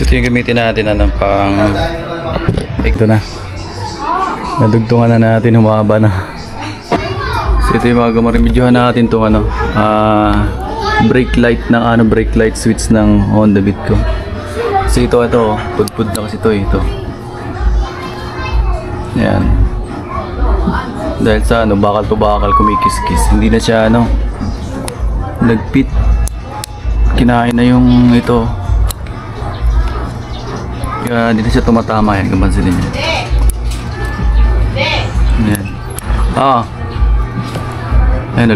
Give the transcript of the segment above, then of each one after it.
Ito yung gamitin natin pang ito na. Nadugtungan na natin, humaba na. So ito yung mga gamaremedyohan natin itong brake light ng brake light switch ng Honda Beat ko. So ito pudpud na kasi ito. Yan. Dahil sa bakal to bakal kumikis-kis. Hindi na siya nagpit. Kinain na yung ito. Kaya hindi na siya tumatama yan, kapansinin niyo. Yan. Ayun,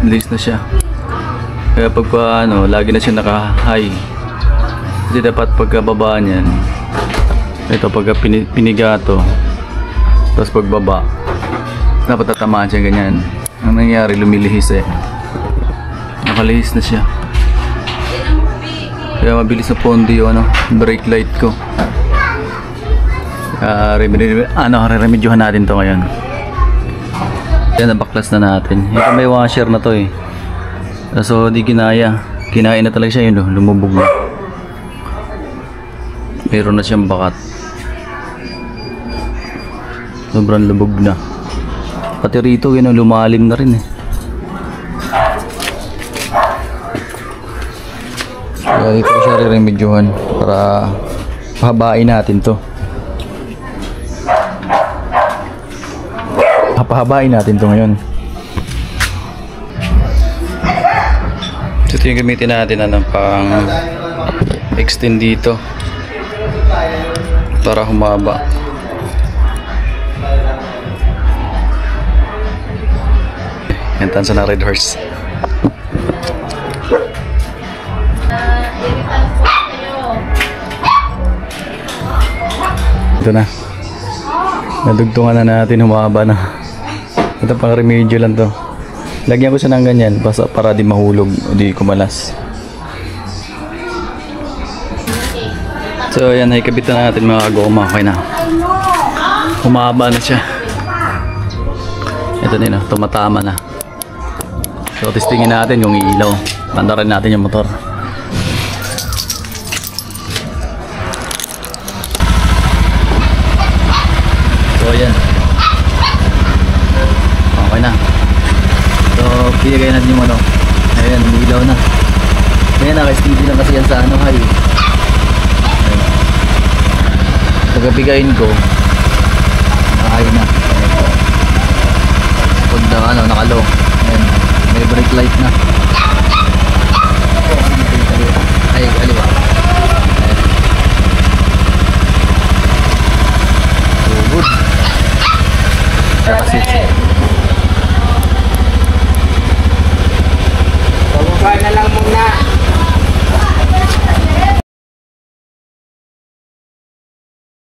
list na siya. Kaya pagka lagi na siya naka-high. Kasi dapat pagkababa niyan, ito pagka piniga to, tapos pagbaba, dapat tatamaan siya ganyan. Ang nangyari, lumilihis nakalihis na siya. Kaya mabilis na pondi yung brake light ko. Re-remedyohan natin to ngayon. Yan, nabaklas na natin. Ito may washer na to so di kinaya. Kinain na talaga siya lumubog na. Meron na siyang bakat. Sobrang lubog na. Pati rito lumalim na rin Kaya dito ko siya re-remedyohan para pahabain natin to. Pahabain natin to ngayon. Ito yung gamitin natin pang extend dito para humaba. Yan, tansa na red horse. Ito na. Nadugtungan na natin, humaba na. Ito pang remedyo lang to. Lagyan ko siya ng ganyan para di mahulog o di kumalas. So yan, ikabit na natin mga kagoma. Okay na. Humaba na siya. Ito na, tumatama na. So testingin natin yung ilaw. Pandarin natin yung motor. So yan. Okay na. So pinigay natin yung ayan, umilaw na. Ayan, naka-steady lang kasi yan sa high. Pagkabigayin ko, naka-high na. Pag naka-low, ayan, may brake light na. Ay, kaliwa. So good. Kasi